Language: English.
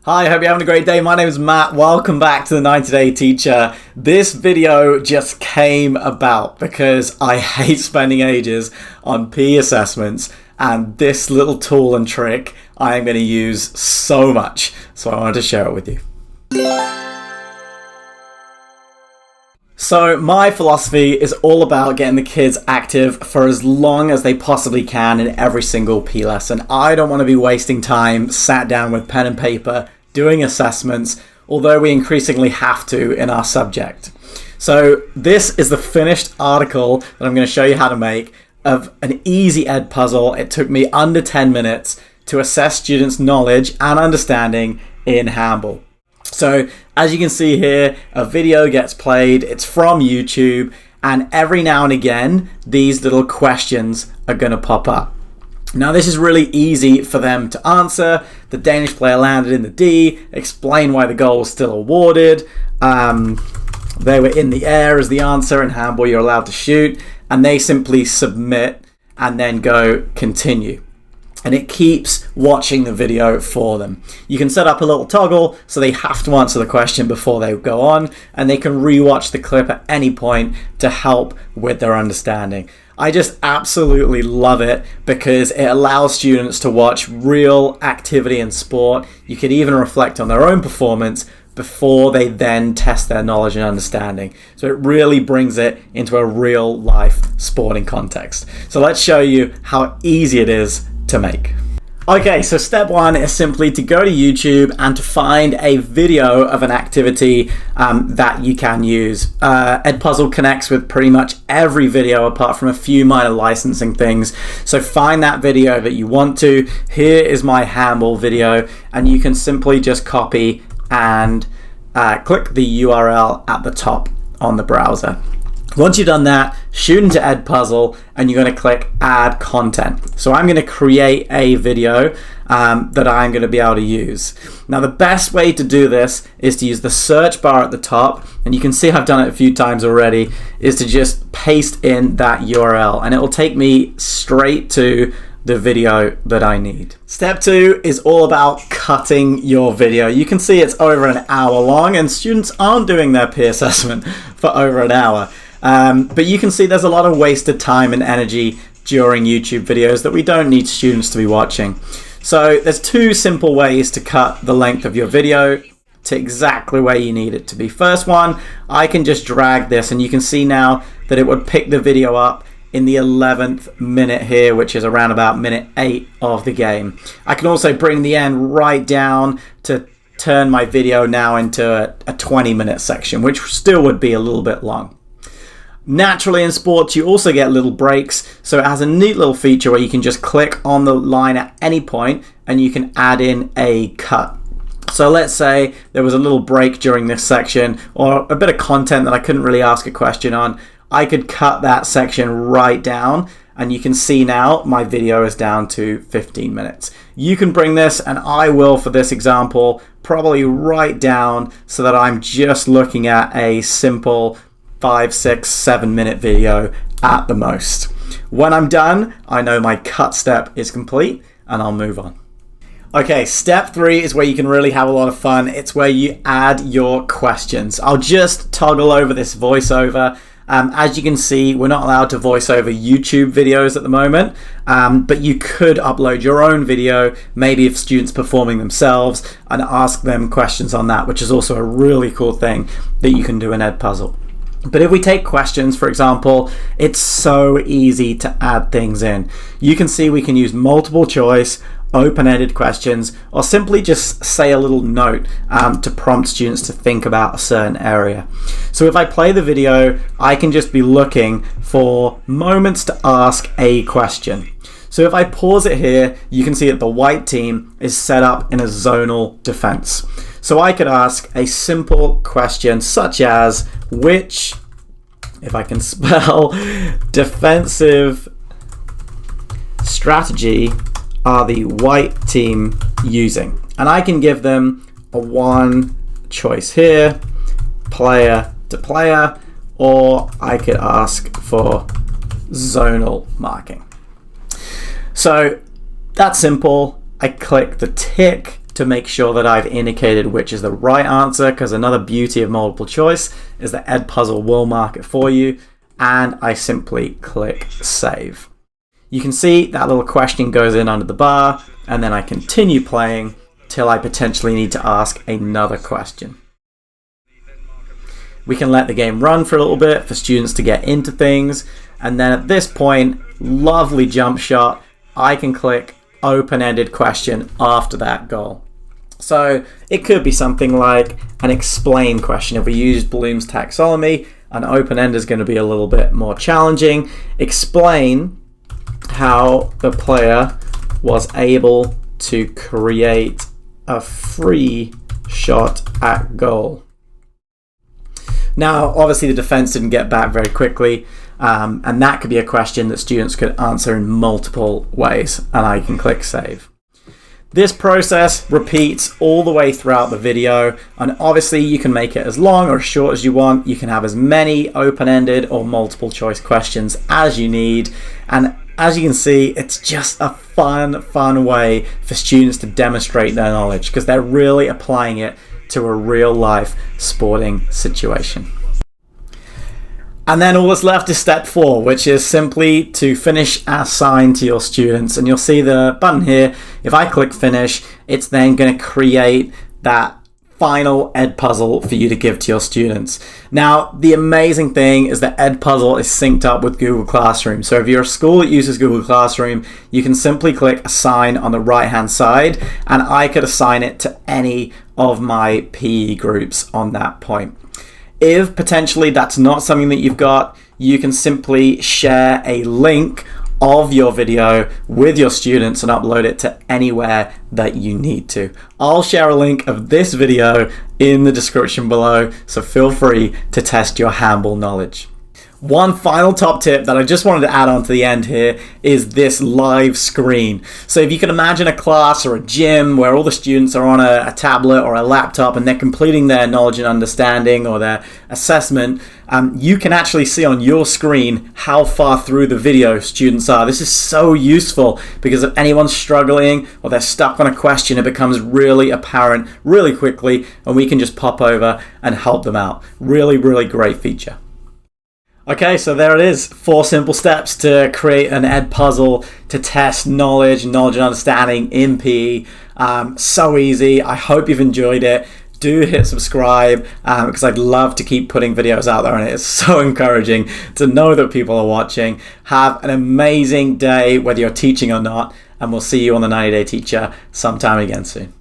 Hi, I hope you're having a great day. My name is Matt. Welcome back to the 90-Day Teacher. This video just came about because I hate spending ages on PE assessments, and this little tool and trick I am going to use so much. So I wanted to share it with you. So my philosophy is all about getting the kids active for as long as they possibly can in every single PE lesson. I don't want to be wasting time sat down with pen and paper doing assessments, although we increasingly have to in our subject. So this is the finished article that I'm going to show you how to make of an easy ed puzzle. It took me under 10 minutes to assess students' knowledge and understanding in Handball. So as you can see here, a video gets played, it's from YouTube, and every now and again, these little questions are going to pop up. Now this is really easy for them to answer. The Danish player landed in the D, explain why the goal was still awarded. They were in the air as the answer. In Handball, you're allowed to shoot, and they simply submit and then go continue. And it keeps watching the video for them. You can set up a little toggle so they have to answer the question before they go on, and they can rewatch the clip at any point to help with their understanding. I just absolutely love it because it allows students to watch real activity and sport. You can even reflect on their own performance before they then test their knowledge and understanding. So it really brings it into a real life sporting context. So let's show you how easy it is to make. Okay, so step one is simply to go to YouTube and to find a video of an activity that you can use. EdPuzzle connects with pretty much every video apart from a few minor licensing things. So find that video that you want to. Here is my Handball video, and you can simply just copy and click the URL at the top on the browser. Once you've done that, shoot into EdPuzzle and you're going to click Add Content. So I'm going to create a video that I'm going to be able to use. Now the best way to do this is to use the search bar at the top, and you can see I've done it a few times already, is to just paste in that URL and it will take me straight to the video that I need. Step two is all about cutting your video. You can see it's over an hour long, and students aren't doing their peer assessment for over an hour. But you can see there's a lot of wasted time and energy during YouTube videos that we don't need students to be watching. So there's two simple ways to cut the length of your video to exactly where you need it to be. First one, I can just drag this, and you can see now that it would pick the video up in the 11th minute here, which is around about minute 8 of the game. I can also bring the end right down to turn my video now into a 20-minute section, which still would be a little bit long. Naturally in sports you also get little breaks, so it has a neat little feature where you can just click on the line at any point and you can add in a cut. So let's say there was a little break during this section, or a bit of content that I couldn't really ask a question on. I could cut that section right down, and you can see now my video is down to 15 minutes. You can bring this, and I will for this example, probably right down so that I'm just looking at a simple 5, 6, 7 minute video at the most. When I'm done, I know my cut step is complete and I'll move on. Okay, step 3 is where you can really have a lot of fun. It's where you add your questions. I'll just toggle over this voiceover. As you can see, we're not allowed to voice over YouTube videos at the moment, but you could upload your own video, maybe of students performing themselves, and ask them questions on that, which is also a really cool thing that you can do in EdPuzzle. But if we take questions, for example, it's so easy to add things in. You can see we can use multiple choice, open-ended questions, or simply just say a little note to prompt students to think about a certain area. So if I play the video, I can just be looking for moments to ask a question. So if I pause it here, you can see that the white team is set up in a zonal defense. So I could ask a simple question such as, which, if I can spell, defensive strategy are the white team using? And I can give them a one choice here, player to player, or I could ask for zonal marking. So that's simple. I click the tick to make sure that I've indicated which is the right answer, because another beauty of multiple choice is that EdPuzzle will mark it for you, and I simply click save. You can see that little question goes in under the bar, and then I continue playing till I potentially need to ask another question. We can let the game run for a little bit for students to get into things, and then at this point, lovely jump shot, I can click open-ended question after that goal. So it could be something like an explain question. If we use Bloom's taxonomy, an open-end is going to be a little bit more challenging. Explain how the player was able to create a free shot at goal. Now, obviously the defense didn't get back very quickly, and that could be a question that students could answer in multiple ways, and I can click save. This process repeats all the way throughout the video, and obviously you can make it as long or as short as you want. You can have as many open-ended or multiple choice questions as you need, and as you can see, it's just a fun way for students to demonstrate their knowledge, because they're really applying it to a real-life sporting situation. And then all that's left is step 4, which is simply to finish assign to your students. And you'll see the button here. If I click finish, it's then going to create that final EdPuzzle for you to give to your students. Now, the amazing thing is that EdPuzzle is synced up with Google Classroom. So if you're a school that uses Google Classroom, you can simply click assign on the right-hand side, and I could assign it to any of my PE groups on that point. If potentially that's not something that you've got, you can simply share a link of your video with your students and upload it to anywhere that you need to. I'll share a link of this video in the description below, so feel free to test your handball knowledge. One final top tip that I just wanted to add on to the end here is this live screen. So if you can imagine a class or a gym where all the students are on a tablet or a laptop and they're completing their knowledge and understanding or their assessment, you can actually see on your screen how far through the video students are. This is so useful because if anyone's struggling or they're stuck on a question, it becomes really apparent really quickly, and we can just pop over and help them out. Really great feature. Okay, so there it is. 4 simple steps to create an EdPuzzle to test knowledge and understanding in PE. So easy. I hope you've enjoyed it. Do hit subscribe because I'd love to keep putting videos out there, and it is so encouraging to know that people are watching. Have an amazing day, whether you're teaching or not, and we'll see you on the 90 Day Teacher sometime again soon.